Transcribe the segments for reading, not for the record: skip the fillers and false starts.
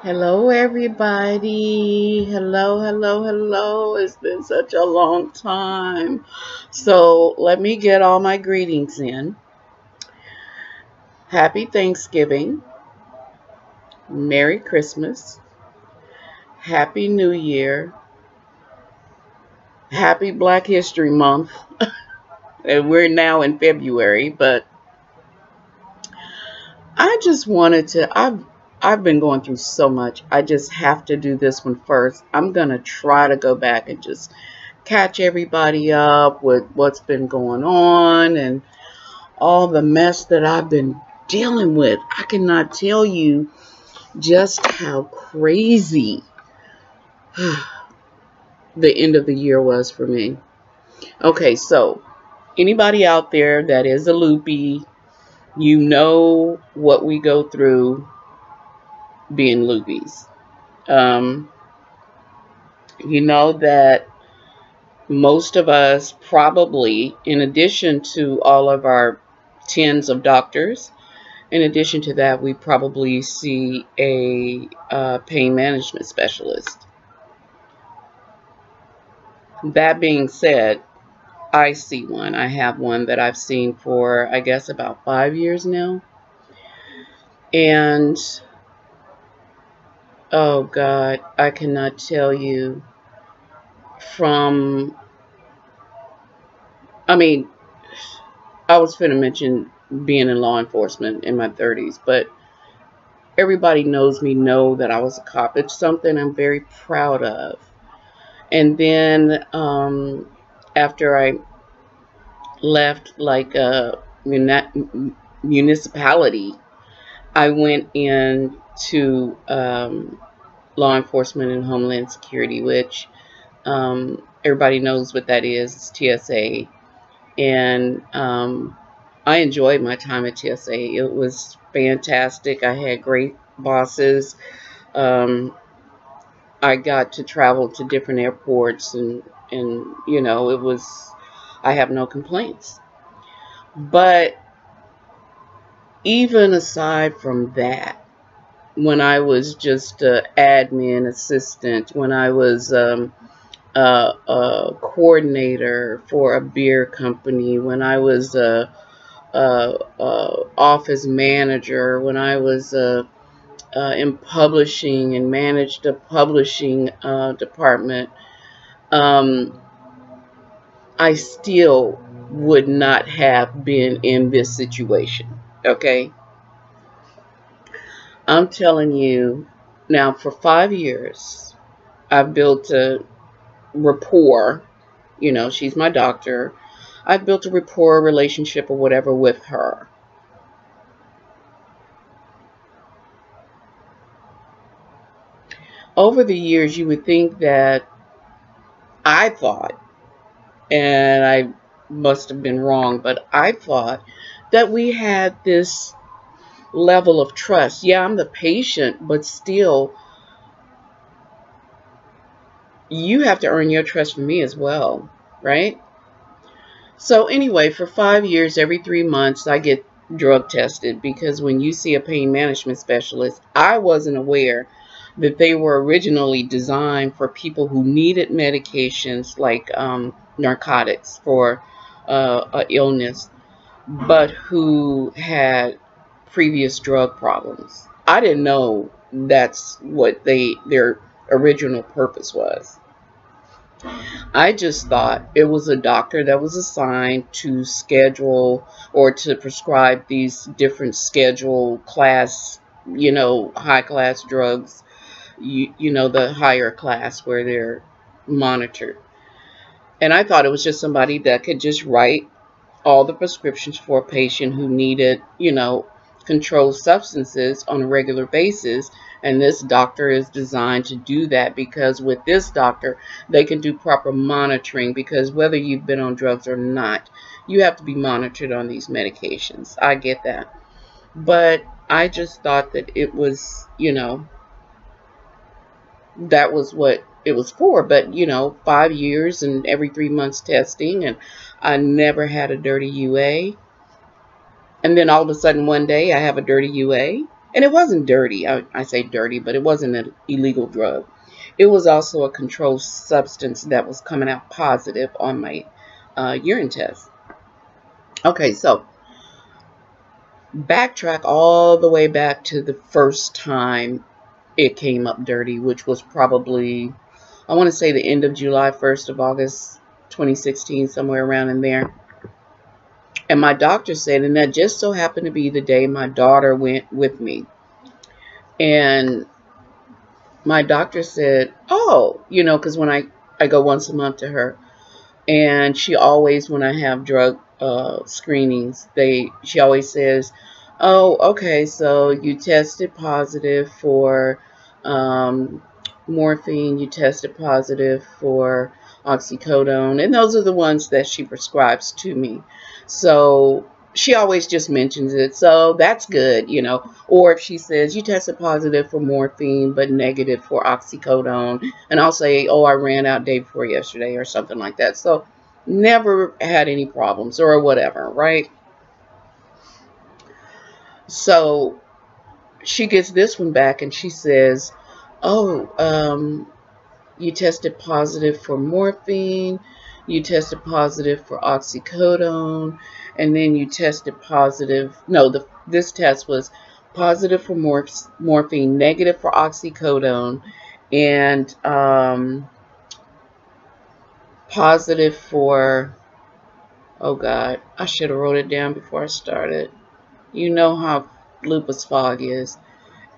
Hello, everybody. Hello. It's been such a long time. So let me get all my greetings in. Happy Thanksgiving. Merry Christmas. Happy New Year. Happy Black History Month. And we're now in February, but I just wanted to, I've been going through so much. I just have to do this one first. I'm going to try to go back and just catch everybody up with what's been going on and all the mess that I've been dealing with. I cannot tell you just how crazy the end of the year was for me. Okay, so anybody out there that is a loopy, you know what we go through being loopies. You know that most of us probably, in addition to all of our tens of doctors, in addition to that, we probably see a pain management specialist. That being said, I see one. I have one that I've seen for, I guess, about 5 years now. And, oh God, I cannot tell you from, I mean, I was finna mention being in law enforcement in my 30s, but everybody knows me, know that I was a cop. It's something I'm very proud of. And then after I left like a municipality, I went into law enforcement and Homeland Security, which everybody knows what that is. It's TSA. And I enjoyed my time at TSA. It was fantastic. I had great bosses. I got to travel to different airports, and you know, it was, I have no complaints. But even aside from that, when I was just an admin assistant, when I was a coordinator for a beer company, when I was a office manager, when I was in publishing and managed a publishing department, I still would not have been in this situation. Okay, I'm telling you now, for 5 years I've built a rapport. You know, she's my doctor. I've built a rapport, relationship, or whatever with her. Over the years, you would think that, I thought, and I must have been wrong, but I thought that we had this level of trust. Yeah, I'm the patient, but still, you have to earn your trust from me as well, right? So anyway, for 5 years, every 3 months, I get drug tested, because when you see a pain management specialist, I wasn't aware that they were originally designed for people who needed medications like narcotics for an illness, but who had previous drug problems. I didn't know that's what their original purpose was. I just thought it was a doctor that was assigned to schedule or to prescribe these different schedule class, you know, high class drugs, you know, the higher class where they're monitored. And I thought it was just somebody that could just write all the prescriptions for a patient who needed, you know, controlled substances on a regular basis. And this doctor is designed to do that, because with this doctor, they can do proper monitoring, because whether you've been on drugs or not, you have to be monitored on these medications. I get that. But I just thought that it was, you know, that was what it was for. But, you know, 5 years and every 3 months testing, and I never had a dirty UA. And then all of a sudden one day I have a dirty UA, And it wasn't dirty. I say dirty, but it wasn't an illegal drug. It was also a controlled substance that was coming out positive on my urine test. Okay, so backtrack all the way back to the first time it came up dirty, which was probably, I want to say the end of July, 1st of August, 2016, somewhere around in there. And my doctor said, and that just so happened to be the day my daughter went with me. And my doctor said, oh, you know, because when I go once a month to her, and she always, when I have drug screenings, she always says, oh, okay, so you tested positive for morphine, you tested positive for oxycodone, and those are the ones that she prescribes to me. So she always just mentions it, so that's good, you know. Or if she says you tested positive for morphine but negative for oxycodone, and I'll say, oh, I ran out day before yesterday or something like that. So never had any problems or whatever, right? So she gets this one back and she says, oh, you tested positive for morphine, you tested positive for oxycodone, and then you tested positive, no, this test was positive for morphine, negative for oxycodone, and positive for, oh God, I should have wrote it down before I started. You know how lupus fog is.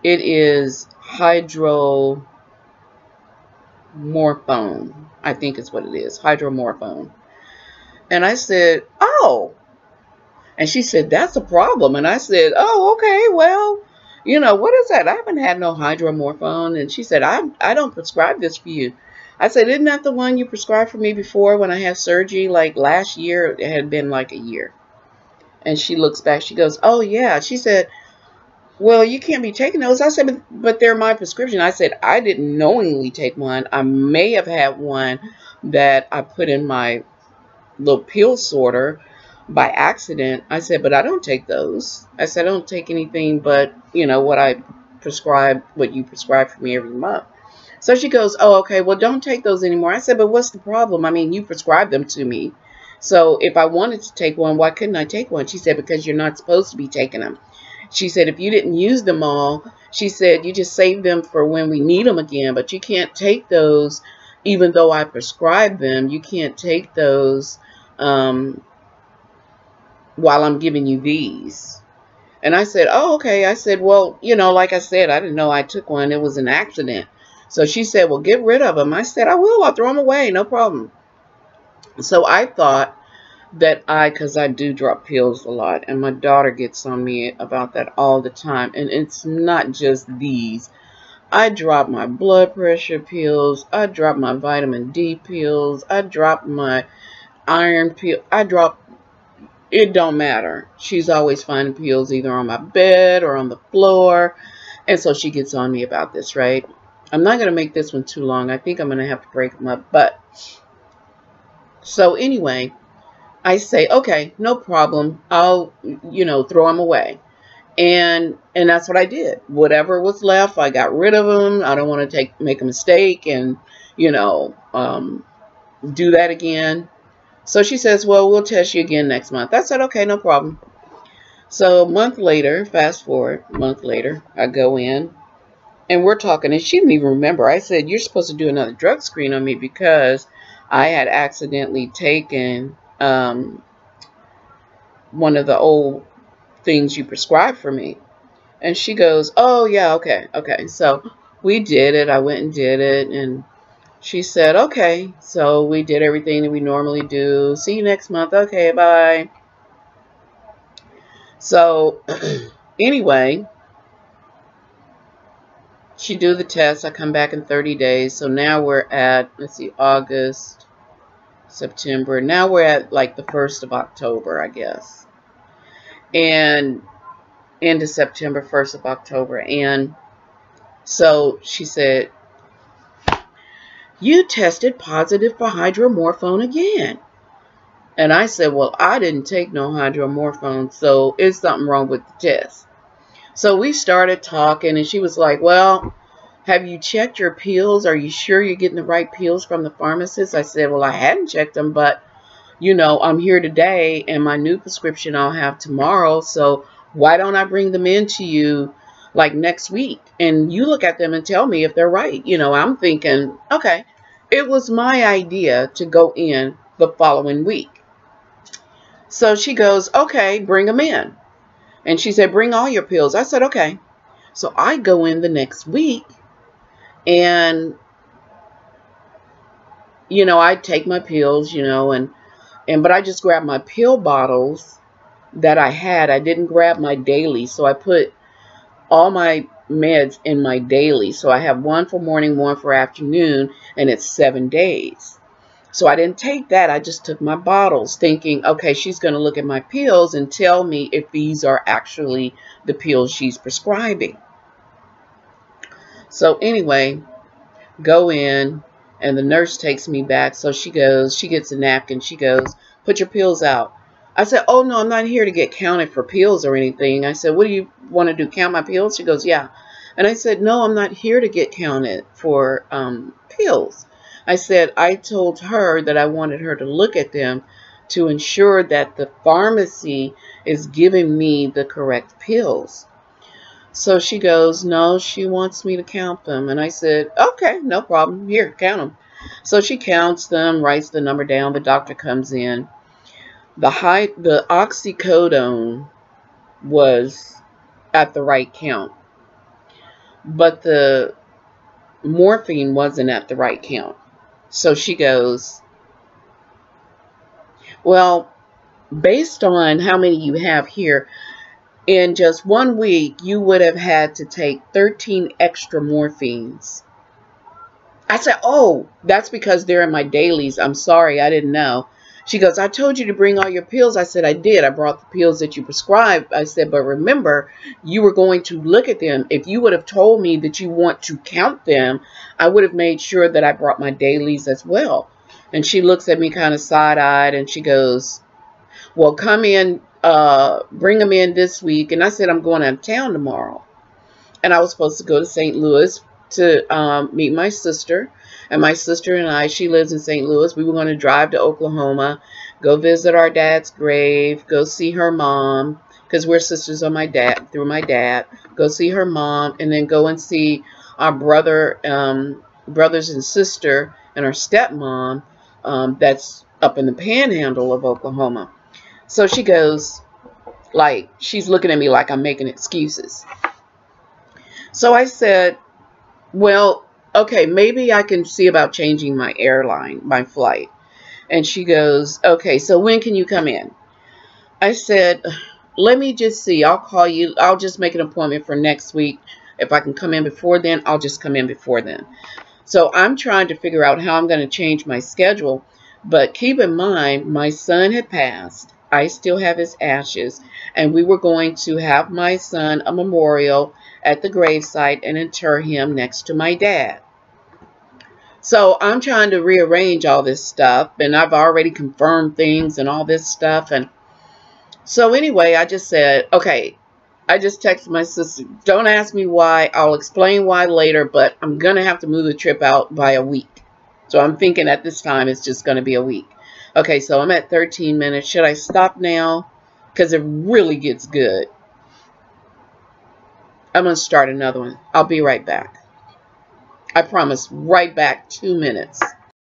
It is hydromorphone, I think is what it is, hydromorphone. And I said, oh. And she said, that's a problem. And I said, oh, okay, well, you know, what is that? I haven't had no hydromorphone. And she said, I don't prescribe this for you. I said, isn't that the one you prescribed for me before when I had surgery, like last year? It had been like a year. And she looks back, she goes, oh, yeah. She said, well, you can't be taking those. I said, but they're my prescription. I said, I didn't knowingly take one. I may have had one that I put in my little pill sorter by accident. I said, but I don't take those. I said, I don't take anything but, you know, what I prescribe, what you prescribe for me every month. So she goes, oh, okay, well, don't take those anymore. I said, but what's the problem? I mean, you prescribed them to me. So if I wanted to take one, why couldn't I take one? She said, because you're not supposed to be taking them. She said, if you didn't use them all, she said, you just save them for when we need them again. But you can't take those, even though I prescribe them, you can't take those while I'm giving you these. And I said, oh, okay. I said, well, you know, like I said, I didn't know I took one. It was an accident. So she said, well, get rid of them. I said, I will. I'll throw them away. No problem. So I thought that because I do drop pills a lot, and my daughter gets on me about that all the time. And it's not just these. I drop my blood pressure pills. I drop my vitamin D pills. I drop my iron pill. It don't matter. She's always finding pills either on my bed or on the floor. And so she gets on me about this, right? I'm not going to make this one too long. I think I'm going to have to break them up. But so anyway, I say, okay, no problem. I'll, you know, throw them away. And that's what I did. Whatever was left, I got rid of them. I don't want to make a mistake and, you know, do that again. So she says, well, we'll test you again next month. I said, okay, no problem. So a month later, fast forward, a month later, I go in and we're talking, and she didn't even remember. I said, you're supposed to do another drug screen on me because I had accidentally taken one of the old things you prescribed for me. And she goes, oh, yeah, okay. So we did it. I went and did it. And she said, okay. So we did everything that we normally do. See you next month. Okay, bye. So anyway, she do the test. I come back in 30 days. So now we're at, let's see, August, September. Now we're at like the 1st of October, I guess. And into September, 1st of October. And so she said, you tested positive for hydromorphone again. And I said, well, I didn't take no hydromorphone, so it's something wrong with the test. So we started talking, and she was like, well, have you checked your pills? Are you sure you're getting the right pills from the pharmacist? I said, well, I hadn't checked them, but, you know, I'm here today, and my new prescription I'll have tomorrow. So why don't I bring them in to you like next week? And you look at them and tell me if they're right. You know, I'm thinking, okay, it was my idea to go in the following week. So she goes, okay, bring them in. And she said, bring all your pills. I said, okay. So I go in the next week, and, you know, I take my pills, you know, but I just grabbed my pill bottles that I had. I didn't grab my daily. So I put all my meds in my daily. So I have one for morning, one for afternoon, and it's 7 days. So I didn't take that. I just took my bottles thinking, okay, she's going to look at my pills and tell me if these are actually the pills she's prescribing. So anyway, go in, and the nurse takes me back. So she goes, she gets a napkin. She goes, put your pills out. I said, oh, no, I'm not here to get counted for pills or anything. I said, what do you want to do, count my pills? She goes, yeah. And I said, no, I'm not here to get counted for pills. I said, I told her that I wanted her to look at them to ensure that the pharmacy is giving me the correct pills. So she goes, no, she wants me to count them. And I said, okay, no problem. Here, count them. So she counts them, writes the number down. The doctor comes in. The oxycodone was at the right count, but the morphine wasn't at the right count. So she goes, well, based on how many you have here, in just 1 week, you would have had to take 13 extra morphines. I said, oh, that's because they're in my dailies. I'm sorry, I didn't know. She goes, I told you to bring all your pills. I said, I did. I brought the pills that you prescribed. I said, but remember, you were going to look at them. If you would have told me that you want to count them, I would have made sure that I brought my dailies as well. And she looks at me kind of side-eyed, and she goes, well, come in, bring them in this week. And I said, I'm going out of town tomorrow. And I was supposed to go to St. Louis to meet my sister. And my sister and I, she lives in St. Louis. We were going to drive to Oklahoma, go visit our dad's grave, go see her mom, because we're sisters on my dad, through my dad, go see her mom, and then go and see our brothers and sister and our stepmom that's up in the panhandle of Oklahoma. So she goes, like, she's looking at me like I'm making excuses. So I said, well, okay, maybe I can see about changing my airline, my flight. And she goes, okay, so when can you come in? I said, let me just see. I'll call you. I'll just make an appointment for next week. If I can come in before then, I'll just come in before then. So I'm trying to figure out how I'm going to change my schedule. But keep in mind, my son had passed. I still have his ashes. And we were going to have my son a memorial at the gravesite and inter him next to my dad. So I'm trying to rearrange all this stuff, and I've already confirmed things and all this stuff. And so anyway, I just said, okay, I just texted my sister, don't ask me why, I'll explain why later, but I'm going to have to move the trip out by a week. So I'm thinking at this time it's just going to be a week. Okay, so I'm at 13 minutes. Should I stop now? Because it really gets good. I'm going to start another one. I'll be right back. I promise, right back, 2 minutes.